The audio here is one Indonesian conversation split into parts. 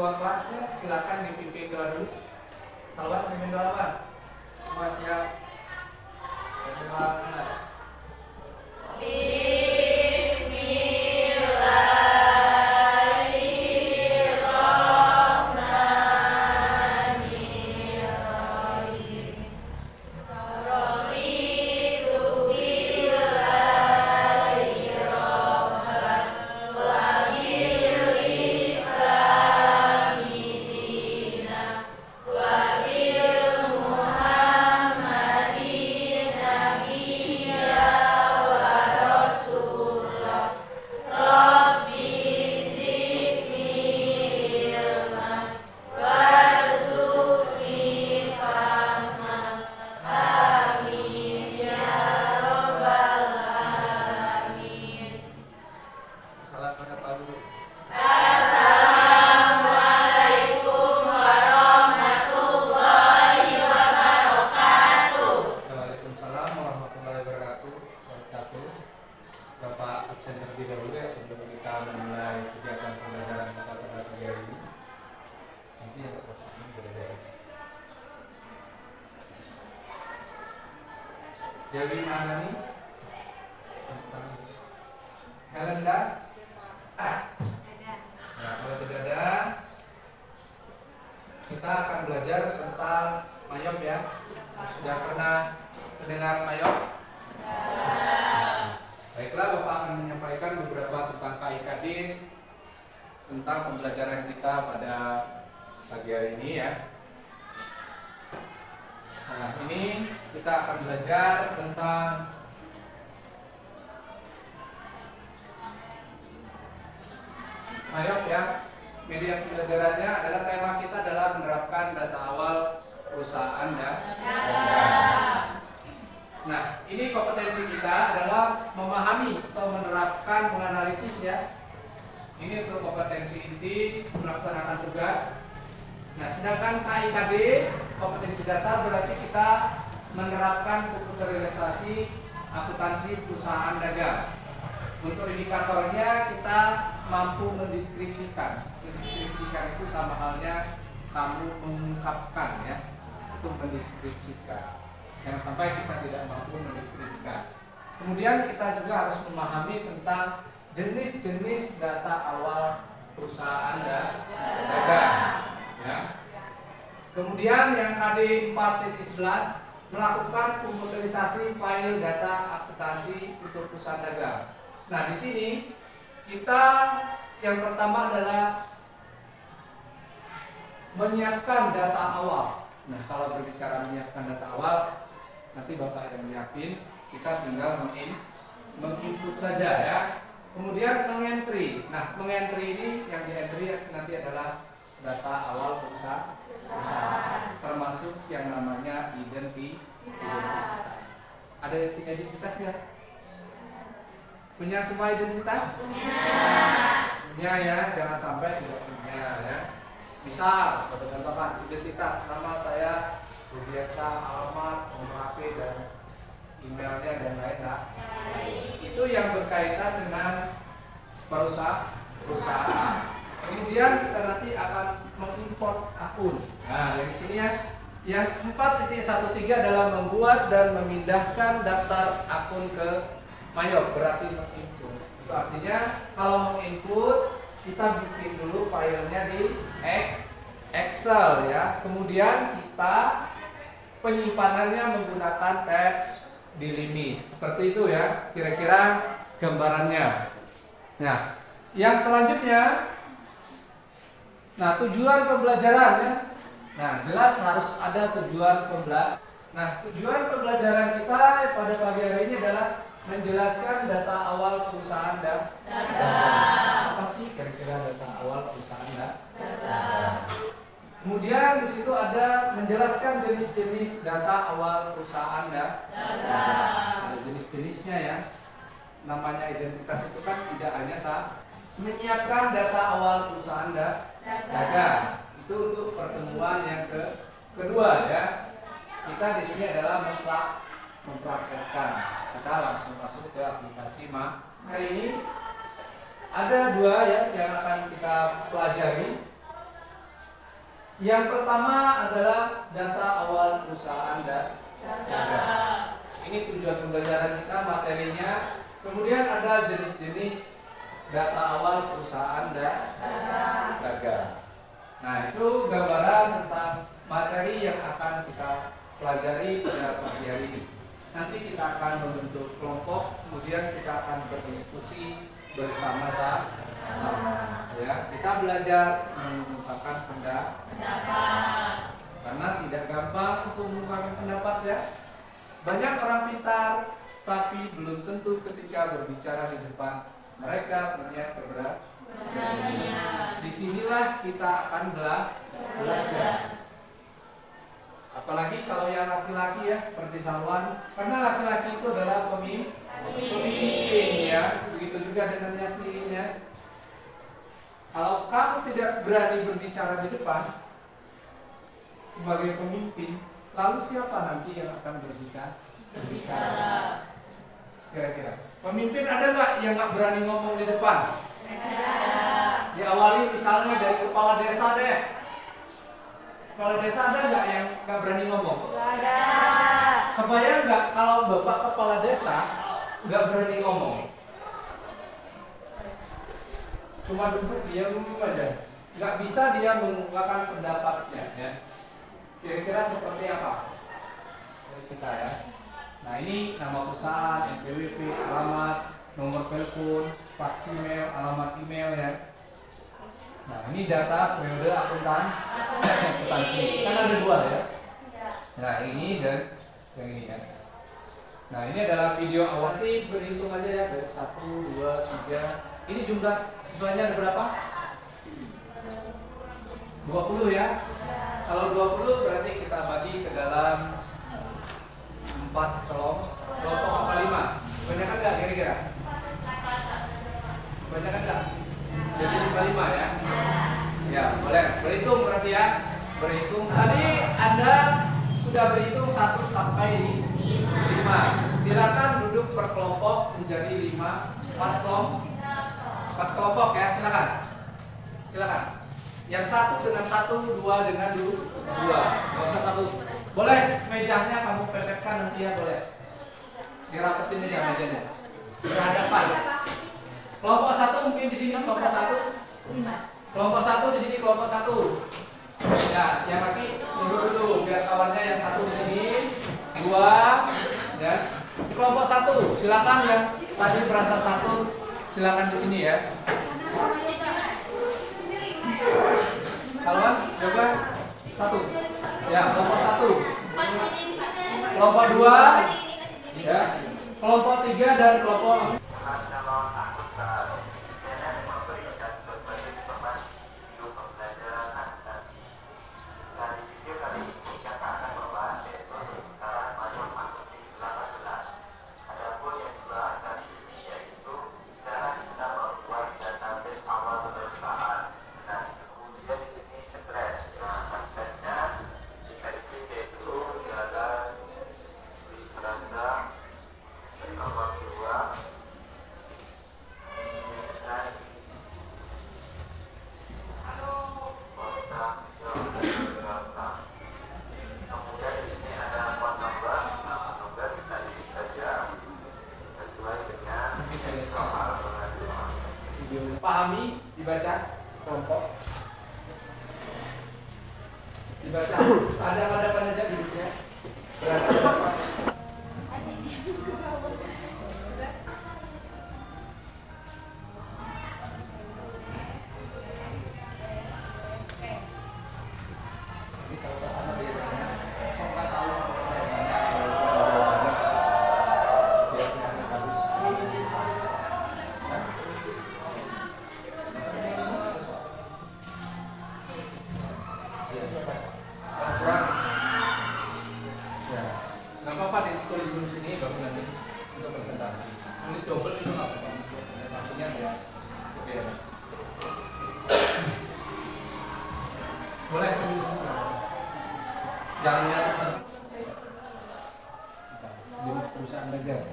Ketua kelasnya silakan dipimpin doa dulu. Salawat pimpin doa apa? Semua siap. Bismillah. Jadi mana nih? Helenda? Nah, kalau tidak ada, kita akan belajar tentang mayop ya. Sudah pernah mendengar mayop? Baiklah, Bapak akan menyampaikan beberapa tentang KIKD, tentang pembelajaran kita pada pagi hari ini ya. Nah, ini kita akan belajar tentang mayop ya. Media pembelajarannya adalah tema kita adalah menerapkan data awal perusahaan ya. Nah, ini kompetensi kita adalah memahami atau menerapkan menganalisis ya. Ini untuk kompetensi inti melaksanakan tugas. Nah, sedangkan KIKD kompetensi dasar berarti kita menerapkan komputerisasi akuntansi perusahaan dagang. Untuk indikatornya kita mampu mendeskripsikan. Mendeskripsikan itu sama halnya kamu mengungkapkan ya. Itu mendeskripsikan. Jangan sampai kita tidak mampu mendeskripsikan. Kemudian kita juga harus memahami tentang jenis-jenis data awal perusahaan dagang. Ya. Kemudian yang KD 4.11 melakukan komputerisasi file data akuntansi untuk perusahaan dagang. Nah, di sini kita yang pertama adalah menyiapkan data awal. Nah, kalau berbicara menyiapkan data awal, nanti Bapak yang menyiapin, kita tinggal menginput saja ya. Kemudian mengentry. Nah, mengentry ini yang di-entry nanti adalah data awal perusahaan, termasuk yang namanya identitas. Ada identitas nggak? Punya semua identitas? Punya ya, jangan sampai tidak punya ya. Misal, contohkan identitas, nama saya Rudiansa, alamat, nomor HP dan emailnya dan lain-lain. Itu yang berkaitan dengan perusahaan. Kemudian kita nanti akan mengimport akun. Nah, dari sini ya, yang 4.13 adalah membuat dan memindahkan daftar akun ke mayop, berarti menginput. Itu artinya kalau menginput kita bikin dulu filenya di Excel ya. Kemudian kita penyimpanannya menggunakan tab delimit. Seperti itu ya, kira-kira gambarannya. Nah, yang selanjutnya, nah tujuan pembelajaran ya. Nah, jelas harus ada tujuan pembelajaran. Nah, tujuan pembelajaran kita pada pagi hari ini adalah menjelaskan data awal perusahaan dan apa sih kira-kira data awal perusahaan dan kemudian di situ ada menjelaskan jenis-jenis data awal perusahaan dan ada jenis-jenisnya ya. Namanya identitas itu kan tidak hanya menyiapkan data awal perusahaan dagang. Itu untuk pertemuan yang kedua ya. Kita di sini adalah mempraktekkan. Kita langsung masuk ke aplikasi hari ini ada dua ya yang akan kita pelajari. Yang pertama adalah data awal perusahaan dan dagang. Ini tujuan pembelajaran kita, materinya. Kemudian ada jenis-jenis data awal perusahaan dan dagang. Nah, itu gambaran tentang materi yang akan kita pelajari pada pagi hari ini. Nanti kita akan membentuk kelompok, kemudian kita akan berdiskusi bersama-sama. Ya, kita belajar mengungkapkan pendapat. Karena tidak gampang untuk mengungkapkan pendapat ya. Banyak orang pintar, tapi belum tentu ketika berbicara di depan mereka punya keberanian. Disinilah kita akan belajar. Apalagi kalau yang laki-laki ya, seperti Salwan, karena laki-laki itu adalah pemimpin ya. Begitu juga dengan Yasin ya. Kalau kamu tidak berani berbicara di depan sebagai pemimpin, lalu siapa nanti yang akan berbicara? Kira-kira pemimpin ada nggak yang nggak berani ngomong di depan? Ada. Diawali misalnya dari kepala desa deh. Kepala desa ada nggak yang nggak berani ngomong? Ada. Kebayang nggak kalau bapak kepala desa nggak berani ngomong? Cuma duduk dia ngomong aja, nggak bisa dia mengungkapkan pendapatnya ya. Kira-kira seperti apa kita ya? Nah, ini nama perusahaan, NPWP, alamat, nomor telepon, fax email, alamat email ya. Nah, ini data periode akuntansi. Kan ada dua ya. Nah, ini dan yang ini ya. Nah, ini adalah video awal. Nanti berhitung aja ya dari 1, 2, 3. Ini jumlah siswanya ada berapa? 20 ya. Kalau 20 berarti kita bagi ke dalam 4 kelompok apa 5? Kebanyakan enggak kira-kira? Kebanyakan enggak? Jadi 5 ya. Ya, boleh. Berhitung berarti ya. Berhitung. Tadi Anda sudah berhitung 1 sampai 5. Silakan duduk per kelompok menjadi 4 kelompok ya, silakan. Silakan. Yang 1 dengan 1, 2 dengan 2. Enggak usah takut. Boleh mejanya kamu pepetkan nanti ya, boleh. Dirapetin aja mejanya. Berhadapan. Kelompok 1 mungkin di sini kelompok 1. Kelompok 1 di sini kelompok 1. Ya, yang lagi mundur dulu biar kawannya yang 1 di sini, 2 ya. Di kelompok 1, silakan yang tadi merasa 1, silakan di sini ya. Kalau coba 1. Ya, kelompok 1. Kelompok 2 ya. Kelompok 3 dan kelompok pahami, dibaca kelompok, dibaca ada aja duduknya berhadapan. Boleh jangan nyata jenis perusahaan dagang.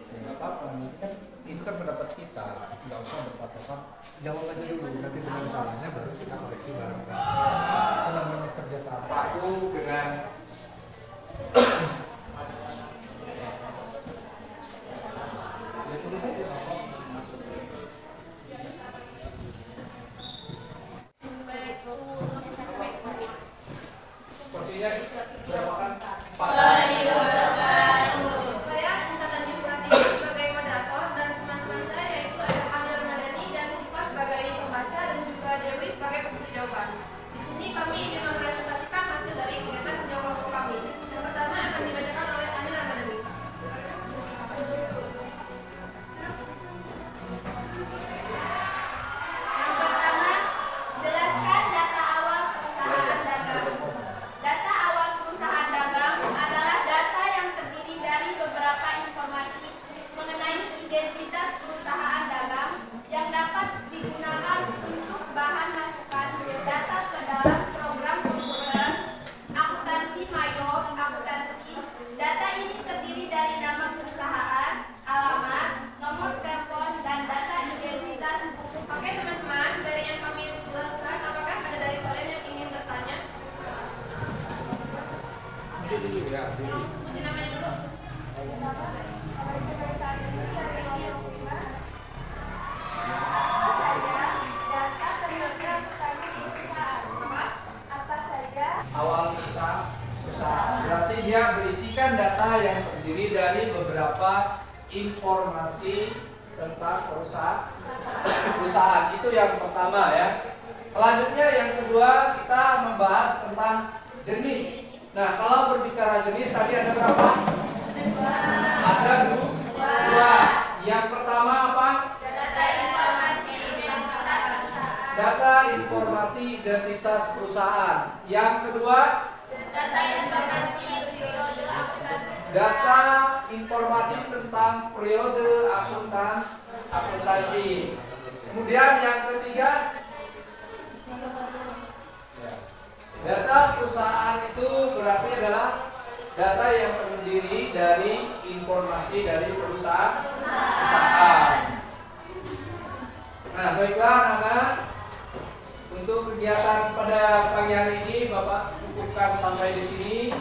Ya, nggak apa-apa, kan itu kan pendapat kita, nggak usah berpatokan jawab aja dulu, nanti dengan salahnya baru kita koreksi bareng. Itu namanya kerjasama. Aku dengan porsinya berapa kan? 4. Saya Sinta Tanjung Pratiwi sebagai moderator dan teman-teman saya yaitu ada Adel Madani dan Siva sebagai pembaca dan juga Dewi sebagai peserta jawaban. Di sini kami ingin mempresentasikan hasil dari kegiatan kerja kelompok kami. Yang pertama akan dibacakan oleh Adel Madani. Yang pertama, jelaskan data awal perusahaan dagang. Data awal perusahaan dagang adalah data yang terdiri dari beberapa informasi mengenai identitas perusahaan dagang yang dapat digunakan untuk bahan masukan data ke dalam program komputer akuntansi mayor akuntansi. Data ini terdiri dari nama perusahaan, alamat, nomor telepon, dan data identitas. Oke teman-teman, dari yang kami jelaskan, apakah ada dari kalian yang ingin bertanya? Dulu ya. Sebutin namanya dulu. Apa saja? Awal usaha. Berarti dia berisikan data yang terdiri dari beberapa informasi tentang perusahaan. Itu yang pertama ya. Selanjutnya yang kedua kita membahas tentang jenis. Nah, kalau berbicara jenis tadi ada berapa? Ada dua. Yang pertama apa? Data informasi identitas. Data informasi identitas perusahaan. Yang kedua, Data informasi periode akuntansi. data informasi tentang periode akuntansi. Kemudian yang ketiga, data perusahaan itu berarti adalah data yang terdiri dari informasi dari perusahaan. Nah, baiklah anak-anak, untuk kegiatan pada pagi hari ini Bapak cukupkan sampai di sini.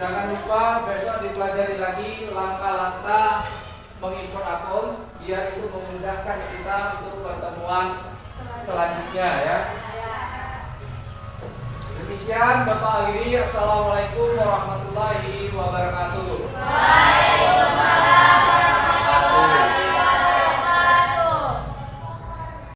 Jangan lupa besok dipelajari lagi langkah-langkah mengimport akun biar itu memudahkan kita untuk pertemuan selanjutnya ya. Demikian Bapak akhiri. Assalamualaikum warahmatullahi